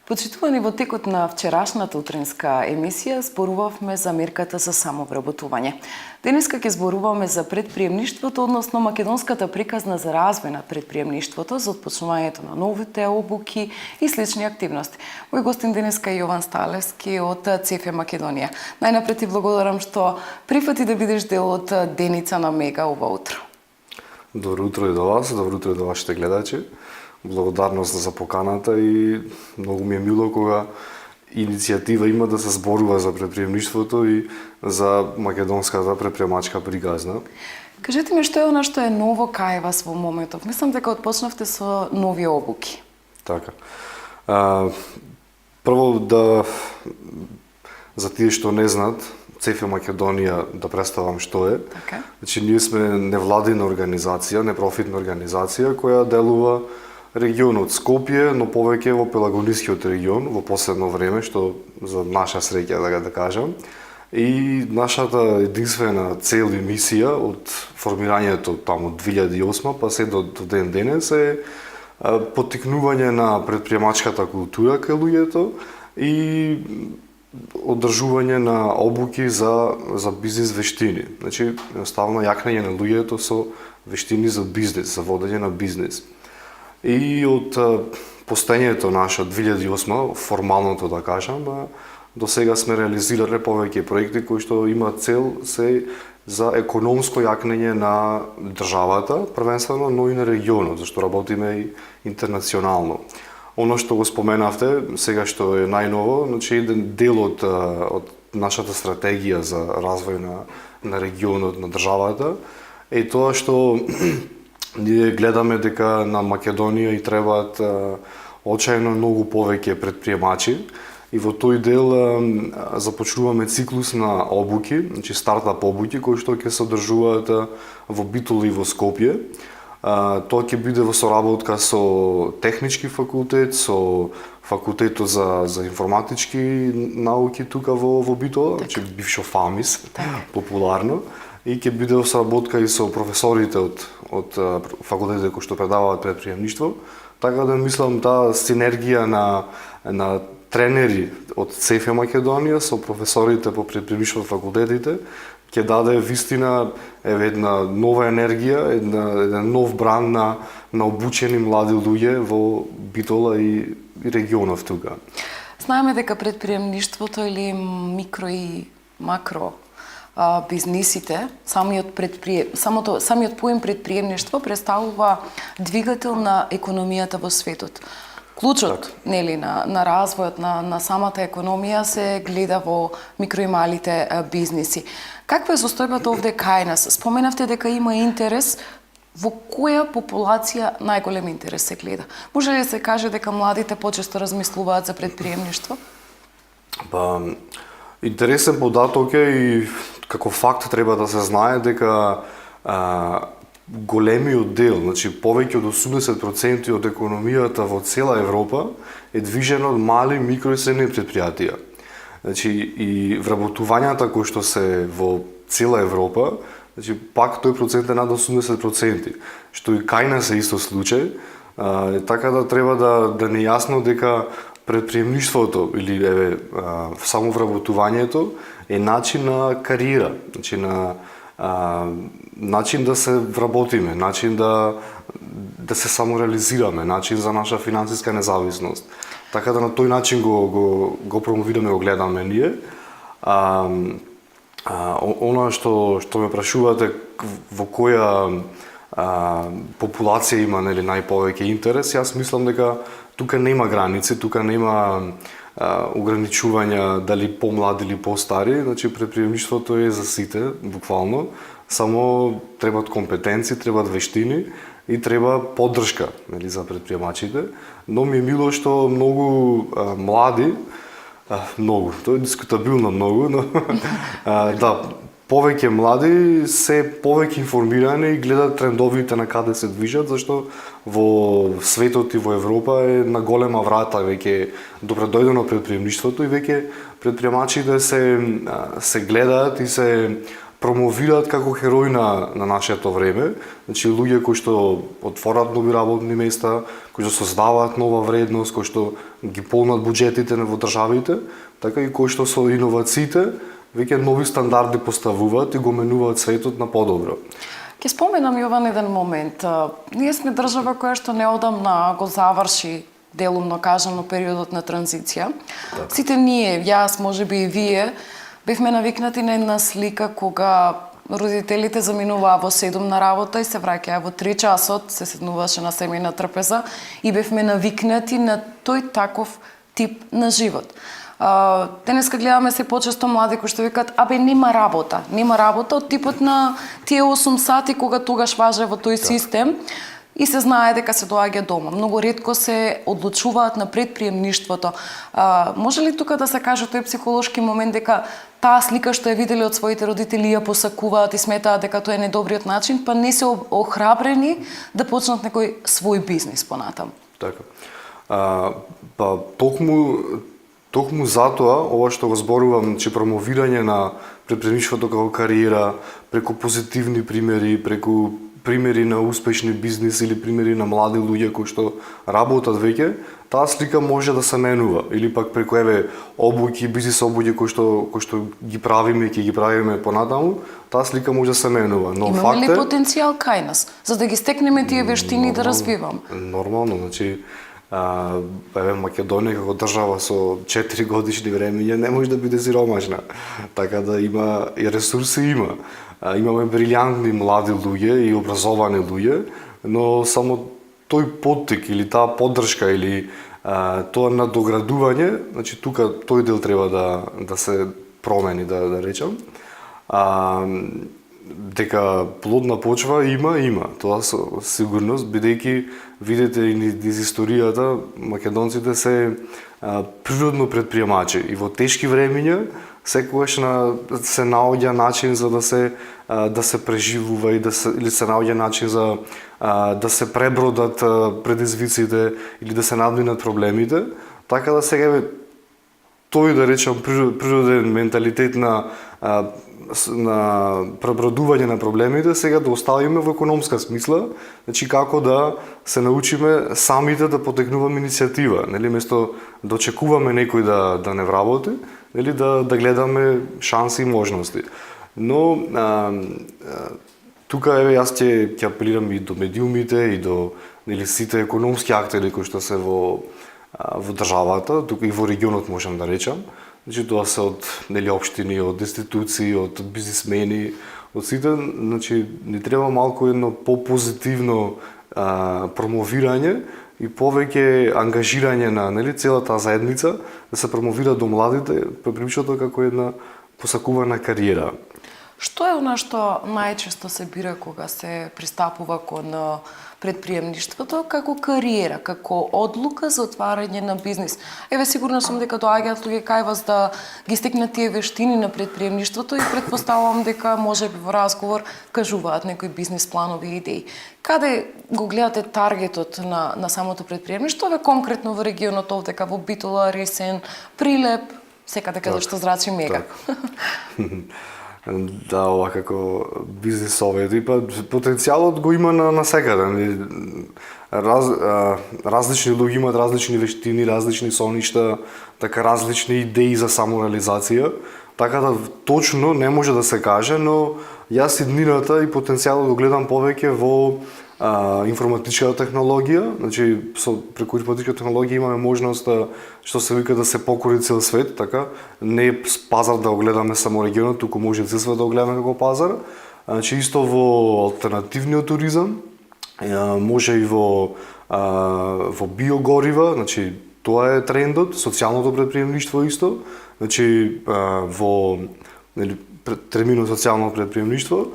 Почитувани, во текот на вчерашната утринска емисија зборувавме за мерката за самовработување. Денеска ќе зборуваме за предприемништвото, односно македонската приказна за развој на предприемништвото, за отпочнувањето на новите обуки и слични активности. Мој гостин денеска е Јован Сталевски од ЦЕФЕ Македонија. Најнапред ти благодарам што прифати да бидеш дел од Деница на Мега ова утро. Добро утро и до вас, добро утро и до вашите гледачи. Благодарност за поканата и многу ми е мило кога иницијатива има да се зборува за предприемништвото и за македонската предприемачка приказна. Кажете ми што е она што е ново кај вас во моментов? Мислам дека отпочнавте со нови обуки. Така. Прво за тие што не знаат, ЦЕФЕ Македонија, да представам што е. Така. Значи, ние сме невладина организација, непрофитна организација која делува регионот Скопје, но повеќе во Пелагонискиот регион во последно време, што за наша среќа да кажам. И нашата единствена цел и мисија од формирањето таму од 2008 па се до ден денес е поттикнување на предприемачката култура кај луѓето и одржување на обуки за бизнис вештини. Значи, едноставно јакнење на луѓето со вештини за бизнис, за водење на бизнис. И од постоењето наше од 2008, формалното да кажам, до сега сме реализирале повеќе проекти кои што имаат цел се за економско јакнење на државата, првенствено, но и на регионот, зашто работиме и интернационално. Оно што го споменавте, сега што е најново, значи еден дел од нашата стратегија за развој на регионот, на државата, е тоа што ние гледаме дека на Македонија и требаат очајно многу повеќе предприемачи и во тој дел започнуваме циклус на обуки, значи стартап обуки кои што ќе се одржуваат во Битола и во Скопје. Тоа ќе биде во соработка со Технички факултет, со факултетот за информатички науки тука во Битола, значи бившо ФАМИС, популарно. И ќе биде во соработка и со професорите од факултетите кои што предаваат предприемништво. Така да мислам таа синергија на тренери од ЦЕФЕ Македонија со професорите по предприемништво факултетите ќе даде вистина една нова енергија, еден нов бран на обучени млади луѓе во Битола и регионов тука. Знаеме дека предприемништвото или микро и макро бизнисите, самиот поем предприемништво представува двигател на економијата во светот. Клучот, нели, на развојот на самата економија се гледа во микро и малите бизниси. Каква е состојбата овде кај нас? Споменавте дека има интерес. Во која популација најголем интерес се гледа? Може ли да се каже дека младите почесто размислуваат за предприемништво? Интересен податок е и како факт треба да се знае дека големиот дел, значи повеќе од 80% од економијата во цела Европа е движена од мали, микро и средни предпријатија. Значи и вработувањата кои што се во цела Европа, значи пак тој процент е над 80%, што и кај нас е исто случај, така да треба да не јасно дека предприемништвото или самовработувањето е начин на кариера, значи начин да се вработиме, начин да се самореализираме, начин за наша финансиска независност. Така да на тој начин го промовираме, го гледаме ние. Она што ме прашувате во која популација има најповеќе интерес, јас мислам дека тука нема граници, тука нема ограничувања дали помлади или постари, значи предприемништвото е за сите, буквално, само требаат компетенции, требаат вештини и треба поддршка за предприемачите, но ми е мило што многу млади, тоа е дискутабилно многу, но да, повеќе млади се повеќе информирани и гледат трендовите на каде се движат, зашто во светот и во Европа е на голема врата веќе добредојдено предприемништвото и веќе предприемачите се гледаат и се промовираат како херои на нашето време, значи луѓе кои што отворат нови работни места, кои што создаваат нова вредност, кои што ги полнат буџетите во државите, така и кои што со иновациите веќе нови стандарди поставуваат и го менуваат светот на подобро. Ќе споменам Јован еден момент. Ние сме држава која што неодамна го заврши делумно кажано периодот на транзиција. Сите ние, јас, можеби и вие, бевме навикнати на една слика кога родителите заминуваа во 7 на работа и се враќаа во 3 часот, се седнуваше на семејна трпеза и бевме навикнати на тој таков тип на живот. Денеска гледаме се почесто млади кои што викаат абе нема работа од типот на тие 8 сати кога тогаш важе во тој систем и се знае дека се доаѓа дома. Многу ретко се одлучуваат на предприемништвото. Може ли тука да се каже тој психолошки момент дека таа слика што ја виделе од своите родители ја посакуваат и сметаат дека тоа е недобриот начин, па не се охрабрени да почнат некој свој бизнис понатаму? Така. Па токму затоа, ова што го зборувам, че промовирање на предприемништвото како кариера, преку позитивни примери, преку примери на успешни бизнис или примери на млади луѓе кои што работат веќе, таа слика може да се менува. Или пак преку обуки, бизнис обуки кои што ги правиме и ќе ги правиме понатаму, таа слика може да се менува. Но имаме ли потенцијал кај нас за да ги стекнеме тие вештини и да развиваме? Нормално, значи Македонија како држава со 4 годишни времења не може да биде сиромашна. Така да има и ресурси има. Имаме брилјантни млади луѓе и образовани луѓе, но само тој поттик или таа поддршка или тоа надоградување, значи тука тој дел треба да се промени, да речам. Дека плодна почва има, тоа со сигурност, бидејќи видите и низ историјата, македонците се природно предприемачи и во тешки времења секогаш се наоѓа начин за да се преживува или се наоѓа начин за да се пребродат предизвиците или да се надминат проблемите, така да сега тој да речам природен менталитет на пребродување на проблемите сега да оставиме во економска смисла, значи како да се научиме самите да потекнуваме иницијатива, нели место да очекуваме некој да не вработи, нели да гледаме шанси и можности. Но тука јас ќе апелирам и до медиумите и до нели сите економски актери кои што се во државата, тука и во регионот можам да речам. Значи тоа се од нели општини, од институции, од бизнисмени, од сите, значи ни треба малку едно попозитивно промовирање и повеќе ангажирање на нели целата заедница да се промовира до младите предприемништвото како една посакувана кариера. Што е она што најчесто се бира кога се пристапува кон предприемништвото како кариера, како одлука за отварање на бизнис? Еве сигурно сум дека доаѓаат луѓе кај вас да ги стекнат тие вештини на предприемништвото и претпоставувам дека можеби во разговор кажуваат некои бизнис планови и идеи. Каде го гледате таргетот на самото предприемништво, еве конкретно во регионот овдека во Битола, Ресен, Прилеп, секаде каде што зрачи мега? Да, ова како бизнес совети, па потенцијалот го има на секаде. Различни луѓе имаат различни вештини, различни соништа, така различни идеи за самореализација, така да точно не може да се каже, но јас иднината и потенцијалот го гледам повеќе во информатичката технологија, значи преку информатичката технологија имаме можност што се вика да се покори цел свет, така не пазар да го гледаме само регионот, туку може цел свет да го гледаме како пазар. Значи исто во алтернативниот туризам, може и во биогорива, значи тоа е трендот, социјалното предприемништво исто, значи во нели терминот социјално предприемништво,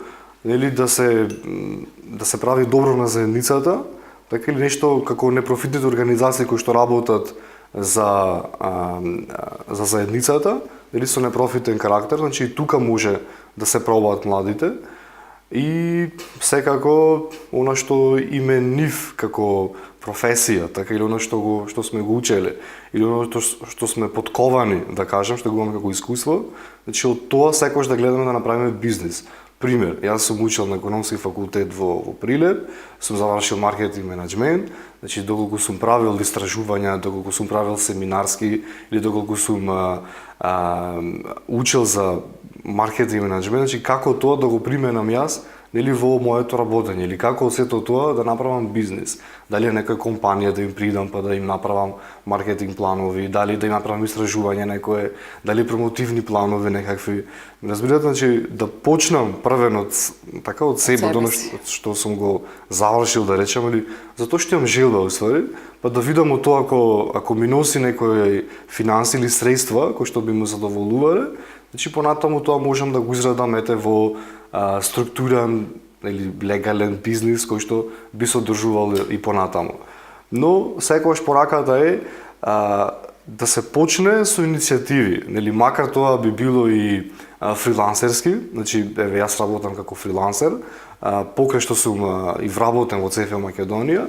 нели да се прави добро на заедницата, така или нешто како непрофитните организации кои што работат за заедницата, или со непрофитен карактер, значи и тука може да се пробаат младите и секако она што им е нив како професија, така или она што сме го учеле, или она што сме подковани, да кажам, што го имаме како искуство, значи од тоа секогаш да гледаме да направиме бизнис. Пример, јас сум учел на економски факултет во Прилеп, сум завршил маркетинг менеджмент, значи доколку сум правил истражувања, доколку сум правил семинарски или доколку сум учел за маркетинг менеджмент, значи како тоа да го применам јас нели во моето работење или како од сето тоа да направам бизнис. Дали е некоја компанија да им придам па да им направам маркетинг планови, дали да им направам истражување некое, дали промотивни планови некакви. Разбирате, значи да почнам првен од така од себе, од оно што сум го завршил да речем или затоа што имам желба уствари, па да видам од тоа ако ми носи некои финанси или средства кои што би му задоволувале, значи понатаму тоа можам да го израдам во структуран или легален бизнис кој што би се одржувал и понатаму. Но секогаш пораката е да се почне со иницијативи, нели макар тоа би било и фрилансерски, значи еве јас работам како фрилансер, покрај што сум и вработен во ЦФ Македонија,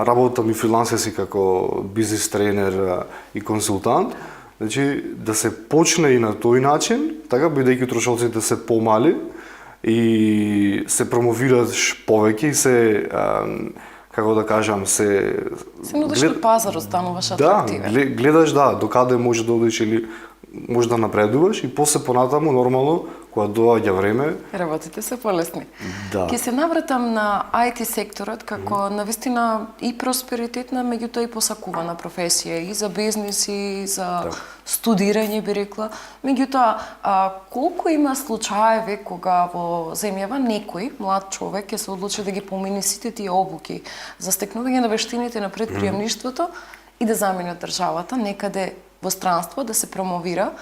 работам и фрилансерски како бизнис тренер и консултант. Значи да се почне и на тој начин, така бидејќи трошоците се помали и се промовираш повеќе и се како да кажам се нудиш на пазар, остануваш атрактивен. Да, гледаш докаде може да одиш или може да напредуваш и после понатаму нормално кога доаѓа време работите се полесни. Да. Ќе се навратам на IT секторот како навистина и просперитетна, меѓутоа и посакувана професија и за бизнис и за студирање би рекла. Меѓутоа колку има случаеви кога во земјава некој млад човек ќе се одлучи да ги помине сите тие обуки за стекнување на вештините на претприемништвото и да замине државата некаде во странство да се промовира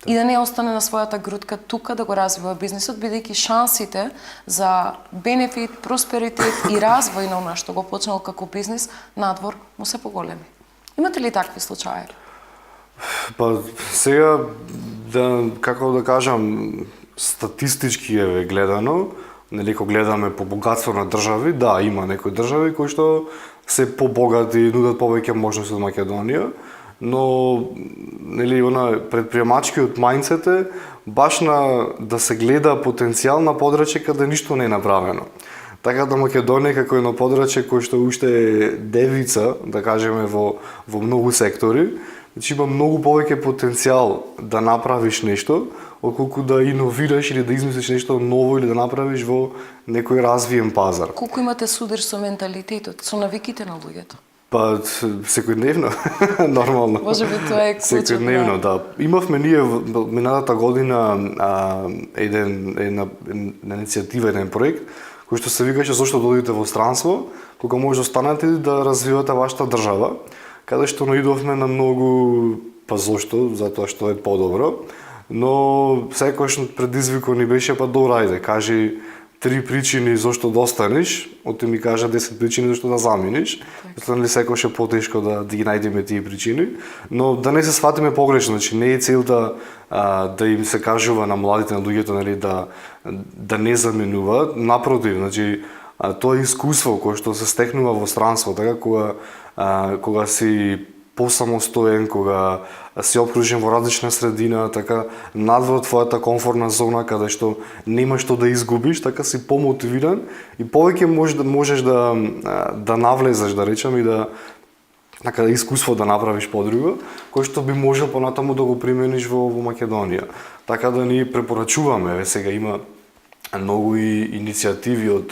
и да не остане на својата грудка тука да го развива бизнисот, бидејќи шансите за бенефит, просперитет и развој на она што го почнал како бизнис надвор му се поголеми. Имате ли такви случаи? Па сега како да кажам статистички е гледано, нели кога гледаме по богатство на држави, да, има некои држави кои што се побогати, нудат повеќе можности од Македонија, но нели она предприемачкиот мајндсет е баш на да се гледа потенцијал на подрачје каде ништо не е направено. Така да Македонија како едно подрачје кој што уште е девица, да кажеме во многу сектори, значи има многу повеќе потенцијал да направиш нешто, отколку да иновираш или да измислиш нешто ново или да направиш во некој развиен пазар. Колку имате судир со менталитетот, со навиките на луѓето? Па секојдневно, нормално. Може би тоа е клучот. Секојдневно, да. Имавме ние минатата година една иницијатива, еден проект кој што се викаше зошто да одите во странство, кога може да останете да развивате вашата држава, каде што наидовме на многу, па зошто, затоа што е подобро, но секојаш предизвикот ни беше па добра ајде, кажи 3 причини зошто да останеш, оти ми кажа 10 причини зашто да заминиш. Мислам ли секојаш е потешко да ги најдеме тие причини, но да не се сватиме погрешно, значи не е целта да им се кажува на младите, на луѓето, нели да не заминуваат, напротив, значи тоа е искуство кое што се стекнува во странство, така кога си посамостоен, кога си обкружен во различна средина, така надвор твојата комфортна зона каде што нема што да изгубиш, така си помотивиран и повеќе можеш да навлезеш, да речам, и да така искуство да направиш подруго, кој што би можел понатаму да го примениш во Македонија. Така да ни препорачуваме, сега има многу и иницијативи од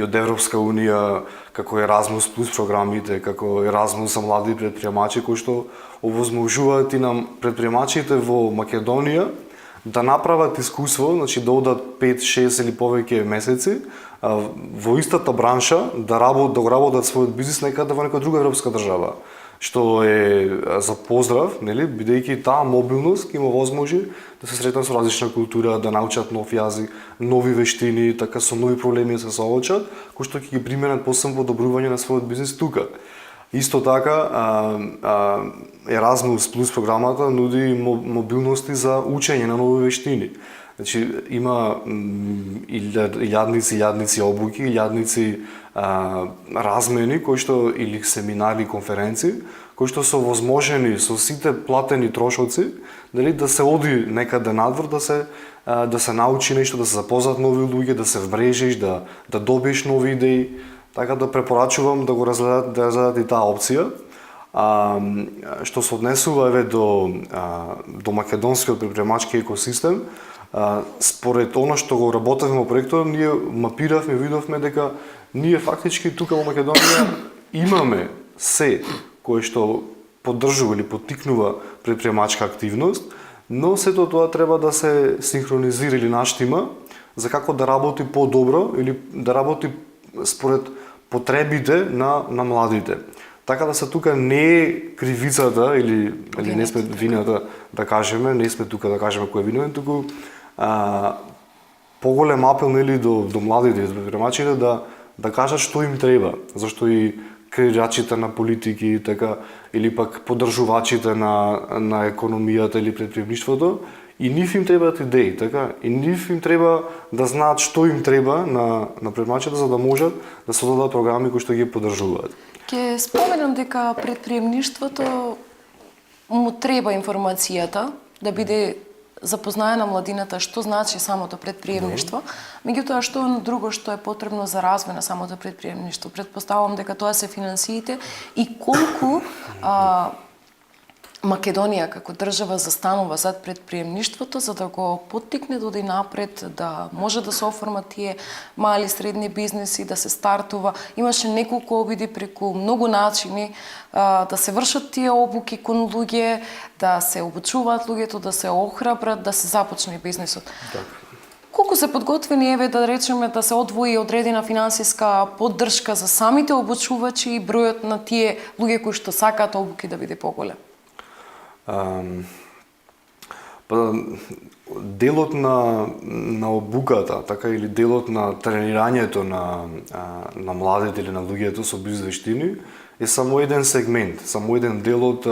Европска унија, како Еразмус плюс програмите, како Еразмус за млади предприемачи, кои што овозможуваат и нам предприемачите во Македонија да направат искуство, значи да одат 5, 6 или повеќе месеци во истата бранша, да работат својот бизнис некаде во некоја друга европска држава, што е за поздрав, нели, бидејќи таа мобилност ќе им овозможи да се сретнат со различна култура, да научат нов јазик, нови вештини, така со нови проблеми да се соочат, кои што ќе ги применат после подобрување на својот бизнис тука. Исто така, Еразмус плюс програмата нуди мобилности за учење на нови вештини. Значи има илјадници обуки, илјадници размени кои што или семинари, конференции кои што се овозможени со сите платени трошоци, дали да се оди некаде надвор, да се научи нешто, да се запознаат нови луѓе, да се вмрежиш, да добиеш нови идеи. Така да препорачувам да го разгледат и таа опција. Што се однесува до македонскиот предприемачки екосистем, според она што го работевме во проектот, ние мапиравме, видовме дека ние фактички тука во Македонија имаме се кое што поддржува или поттикнува предприемачка активност, но сето тоа треба да се синхронизира или наштима за како да работи подобро или да работи според потребите на младите. Така да се тука не е кривицата или не сме вината да кажеме, не сме тука да кажеме кој е виновен, туку поголем апел или до младите предприемачите да кажат што им треба, зашто и креирачите на политики, така, или пак поддржувачите на економијата или предприемништвото, и нив им требаат идеи, така, и нив им треба да знаат што им треба на предприемачите за да можат да создадат програми кои што ги поддржуваат. Ке споменам дека предприемништвото му треба информацијата да биде запознаена младината што значи самото предприемништво, меѓутоа што е друго што е потребно за развој на самото предприемништво. Предпоставувам дека тоа се финансиите и колку Македонија како држава застанува зад предприемништвото за да го поттикне да оди напред, да може да се оформат тие мали средни бизнеси, да се стартува. Имаше неколку обиди преку многу начини да се вршат тие обуки кон луѓе, да се обучуваат луѓето, да се охрабрат, да се започне бизнисот. Колку се подготвени, да речеме, да се одвои одредена финансиска поддршка за самите обучувачи и бројот на тие луѓе кои што сакаат обуки да биде поголем? Делот на обуката, така или делот на тренирањето на младите или на луѓето со бизнес вештини е само еден сегмент, само еден дел од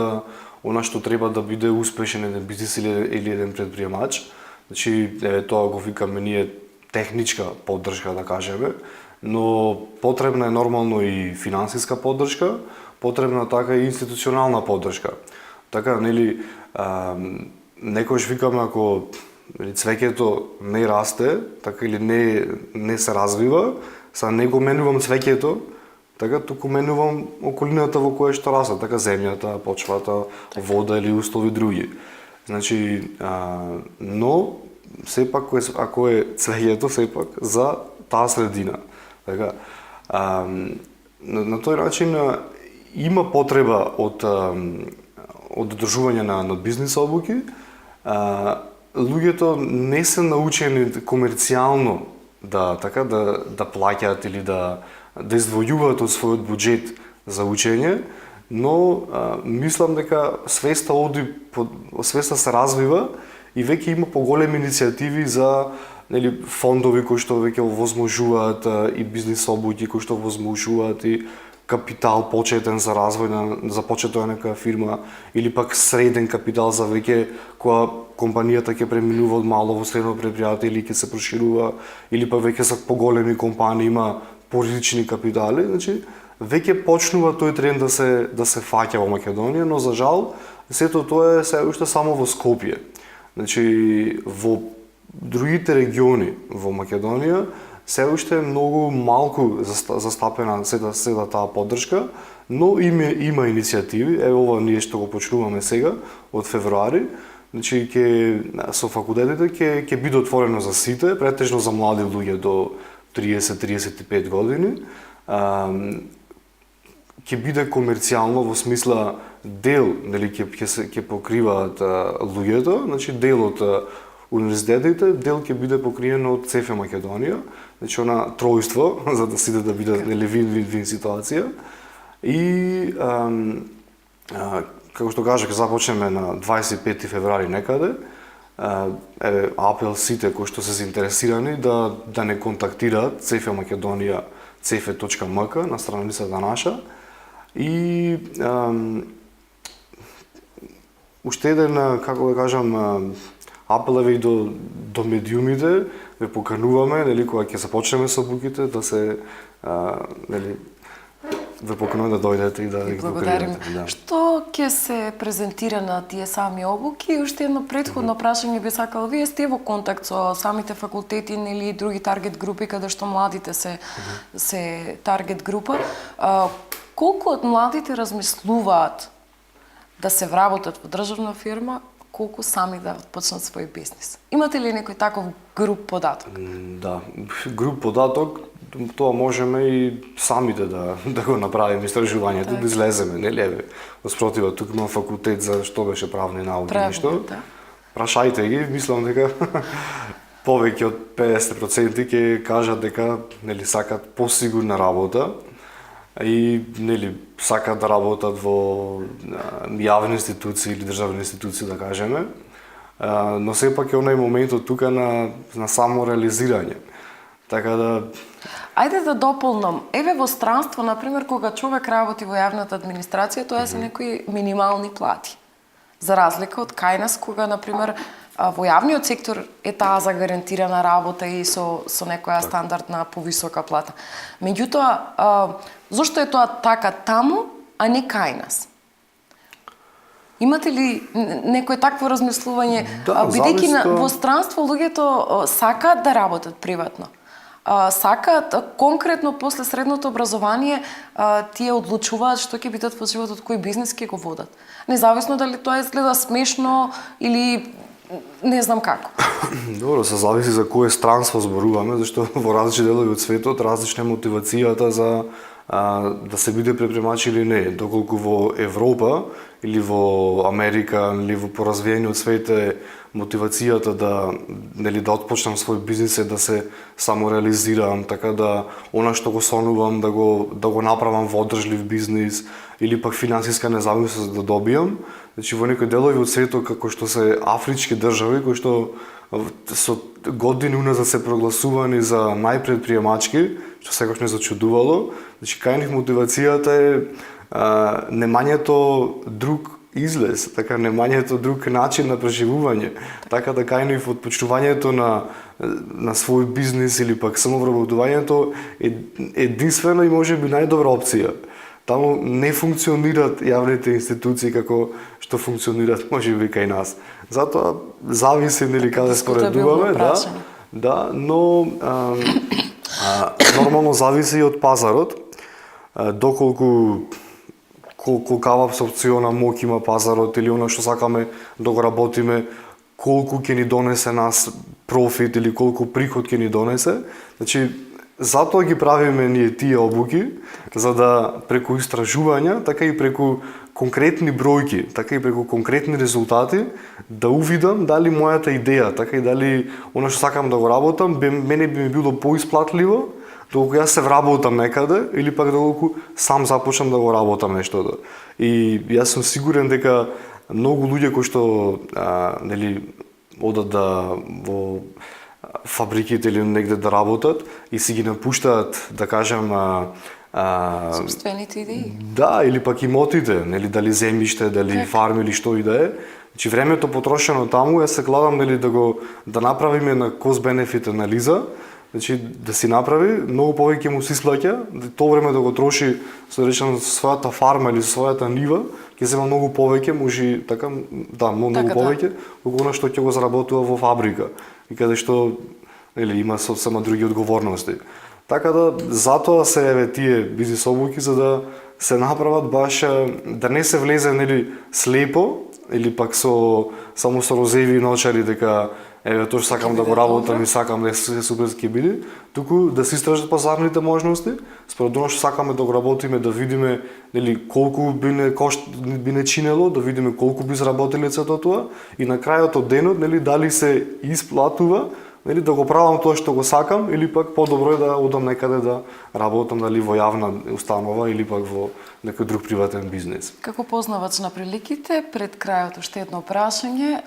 она што треба да биде успешен еден бизнис или еден предприемач. Значи, тоа го викаме ние техничка поддршка, да кажеме, но потребна е нормално и финансиска поддршка, потребна така и институционална поддршка. Така, нели, некојаш викаме ако цвеќето не расте, така или не се развива, са не го менувам цвеќето, така туку менувам околината во која што расте, така земјата, почвата, вода или услови други. Значи, но сепак ако е цвеќето сепак за таа средина. Така, на тој начин има потреба од одржување на бизнис обуки. Луѓето не се научени комерцијално да плаќаат или да издвојуваат од својот буџет за учење, но мислам дека свеста се развива и веќе има поголеми иницијативи за фондови кои што веќе овозможуваат и бизнис обуки кои што овозможуваат и капитал почетен за развој за почетоа нека фирма или пак среден капитал за веќе која компанијата ќе преминува од мало во средно предпријатие или ќе се проширува или пак веќе за поголеми компании има порични капитали, значи веќе почнува тој тренд да се фаќа во Македонија, но за жал сето тоа е се уште само во Скопје. Значи во другите региони во Македонија се уште е многу малку застапена седа таа поддршка, но има иницијативи. Ево ова ние што го почнуваме сега од февруари. Значи со факултетите ќе биде отворено за сите, претежно за млади луѓе до 30-35 години. Ќе биде комерцијално во смисла дел, нели ќе покриваат луѓето, значи дел од универзитетите, дел ќе биде покриен од ЦФ Македонија, значи она тројство, за да сите да биде вин-вин ситуација. И како што кажа, ќе започнеме на 25 февруари некаде. Апел сите кои што се заинтересирани да не контактираат ЦФ Македонија cf.mk на страницата наша. И уште еден, како да кажам, апелеви и до медиумите, ве покануваме, нели, кога ќе започнеме со обуките, да се, нели, ве покануваме да дојдете и да ги Благодарим. покриете. Да. Што ќе се презентира на тие сами обуки? И уште едно претходно прашање би сакала. Вие сте во контакт со самите факултети или други таргет групи каде што младите се таргет група. Колку од младите размислуваат да се вработат во државна фирма, колку сами да почнат свој бизнис? Имате ли некој таков груп податок? Да, груп податок, тоа можеме и самите да го направиме истражувањето, да излеземе, нели еве. Спротива, тук има факултет за што беше правни науки, ништо. Да. Прашајте ги, мислам дека повеќе од 50% ќе кажат дека нели сакат посигурна работа и нели сакат да работат во јавни институции или државни институции, да кажеме. Но сепак е онај моментот тука на самореализирање. Така да Ајде да дополнам. Еве во странство, например, кога човек работи во јавната администрација, тоа се некои минимални плати. За разлика од кај нас, кога, например, во јавниот сектор е таа загарантирана работа и со некоја стандардна повисока плата. Меѓутоа, зошто е тоа така таму, а не кај нас? Имате ли некое такво размислување? Да, бидејќи зависи во странство луѓето сакаат да работат приватно. Сакаат конкретно после средното образование тие одлучуваат што ќе бидат во животот, кој бизнес ќе го водат. Независно дали тоа изгледа смешно или не знам како. Добро, се зависи за кое странство зборуваме, зашто во различни делови од светот различна е мотивацијата за да се биде предприемач или не. Доколку во Европа или во Америка или во поразвиениот свет е мотивацијата да да отпочнам свој бизнис е да се самореализирам, така да она што го сонувам да го направам во одржлив бизнис или пак финансиска независност да добијам. Значи во некои делови од светот како што се афрички држави кои што со години уназад се прогласувани за најпредприемачки, што секогаш не зачудувало. Значи кај нив мотивацијата е немањето друг излез, така немањето друг начин на преживување. Така да кај нив отпочнувањето на свој бизнис или пак самовработувањето е единствена и можеби најдобра опција. Таму не функционираат јавните институции како што функционираат можеби кај нас. Затоа зависи нели каде споредуваме, да, но нормално зависи и од пазарот. Доколку колкава абсорбциона моќ има пазарот или она што сакаме да го работиме, колку ќе ни донесе нас профит или колку приход ќе ни донесе. Значи, затоа ги правиме ние тие обуки, за да преку истражувања, така и преку конкретни бројки, така и преку конкретни резултати, да увидам дали мојата идеја, така и дали она што сакам да го работам, мене би ми било поисплатливо, доколку јас се вработам некаде или пак доколку сам започнам да го работам нештото. И јас сум сигурен дека многу луѓе кои што одат во фабриките или негде да работат и си ги напуштаат, да кажам, собствените идеи. Да, или пак имотите, нели дали земјиште, дали фарми или што и да е. Значи времето потрошено таму, јас се гладам да направиме на cost-benefit анализа. Значи да си направи, многу повеќе му се исплаќа, тоа време да го троши со речено својата фарма или својата нива, ќе зема многу повеќе, може така, да, многу повеќе, колку она што ќе го заработува во фабрика и каде што има сосема други одговорности. Така да затоа се еве тие бизнис обуки за да се направат баш да не се влезе слепо или пак само со розеви ночари дека еве тоа што сакам да го работам и сакам да се супер ќе биде, туку да се истражат пазарните можности, според она што сакаме да го работиме, да видиме колку би не чинело, да видиме колку би заработиле сето тоа и на крајот од денот дали се исплатува да го правам тоа што го сакам или пак подобро е да одам некаде да работам во јавна установа или пак во некој друг приватен бизнес. Како познавач на приликите, пред крајот уште едно прашање.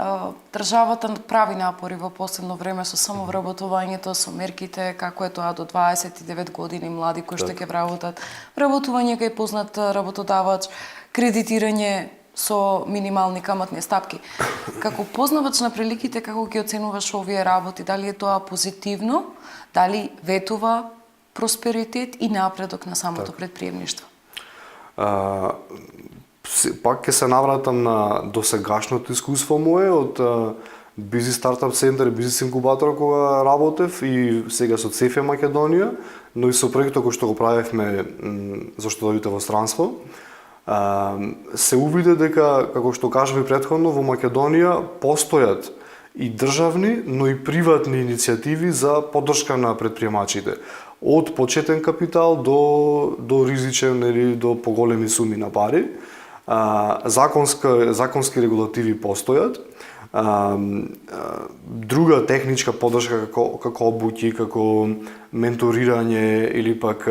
Државата прави напори во последно време со самовработувањето, со мерките, како е тоа до 29 години млади кои што ќе вработат, вработување кај познат работодавач, кредитирање со минимални каматни стапки. Како познавач на приликите, како ги оценуваш овие работи? Дали е тоа позитивно? Дали ветува просперитет и напредок на самото предприемништво? Пак ќе се навратам на досегашното искуство мое од Бизнис Стартап Центар и Бизнис Инкубатор кога работев и сега со ЦЕФЕ Македонија, но и со проектот кој што го правевме зашто дојдете во странство. Се увиде дека, како што кажав и претходно, во Македонија постојат и државни, но и приватни иницијативи за поддршка на предприемачите. Од почетен капитал до ризичен или до поголеми суми на пари. Законски регулативи постојат. Друга техничка поддршка како обуки, како менторирање или пак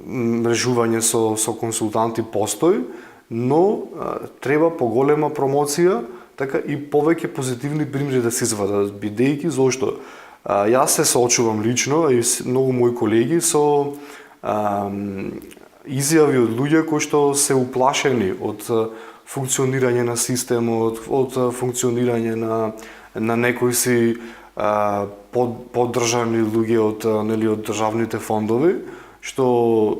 мрежување со консултанти постои, но треба поголема промоција, така и повеќе позитивни примери да се извадат, бидејќи зошто јас се соочувам лично и многу мои колеги со изјави од луѓе кои што се уплашени од функционирање на системот, од функционирање на некои си поддржани луѓе од државните фондови, што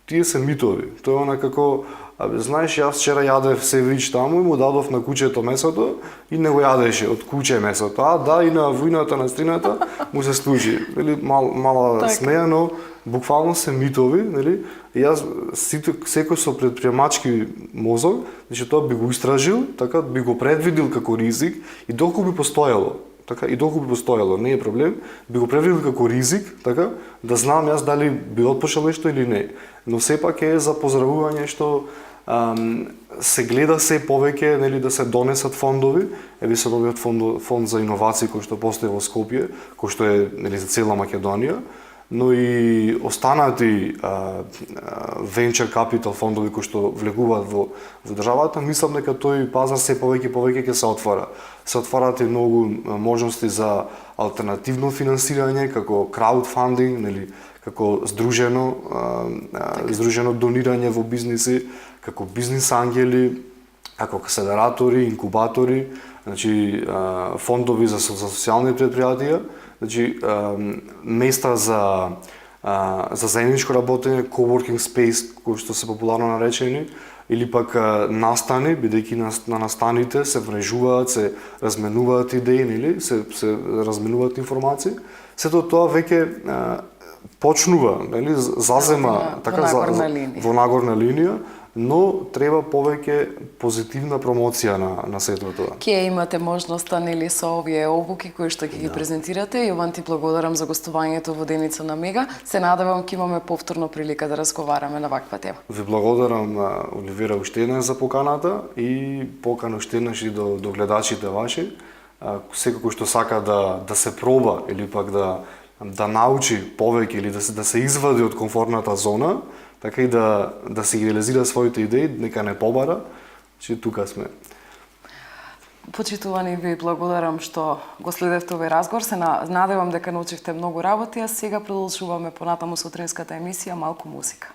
тие се митови. Тоа е она како, знаеш, јас вчера јадев севич таму и му дадов на кучето месото и не го јадеше од куче месото. Да, и на војната на стрината му се случи. Мала смеја, но буквално се митови, нели? Јас секој со предприемачки мозок, значи тоа би го истражил, така би го предвидил како ризик и доколку би постоело, така и доколку би постоело, не е проблем, би го предвидил како ризик, така да знам јас дали би отпушал нешто или не. Но сепак е за поздравување што се гледа се повеќе, нели, да се донесат фондови, еви се новиот фонд за иновации кој што постои во Скопје, кој што е, нели, за цела Македонија, но и останати venture capital фондови кои што влегуваат во државата, мислам дека тој пазар се повеќе ќе се отвара. Се отварат и многу можности за алтернативно финансирање, како краудфандинг, нели, како здружено донирање во бизниси, како бизнис ангели, како акселератори, инкубатори, значи фондови за социјални предпријатија, значи места за заедничко работење, coworking space, кои што се популарно наречени, или пак настани, бидејќи на настаните се врежуваат, се разменуваат идеи, нели, се разменуваат информации. Сето тоа веќе почнува, нели, зазема така во нагорна линија, но треба повеќе позитивна промоција на сето тоа. Ке имате можноста, нели, со овие обуки кои што ќе ги презентирате. Јован, ти благодарам за гостувањето во Деница на Мега. Се надевам ќе имаме повторно прилика да разговараме на ваква тема. Ви благодарам, Оливера, уште еднаш за поканата и покана уште еднаш и до гледачите ваши. Секако што сака да се проба или пак да научи повеќе или да се извади од комфортната зона, така и да се реализира своите идеи, нека не побара, че тука сме. Почитувани, ви благодарам што го следевте овој разговор. Се надевам дека научивте многу работи, а сега продолжуваме понатаму сутринската емисија Малку музика.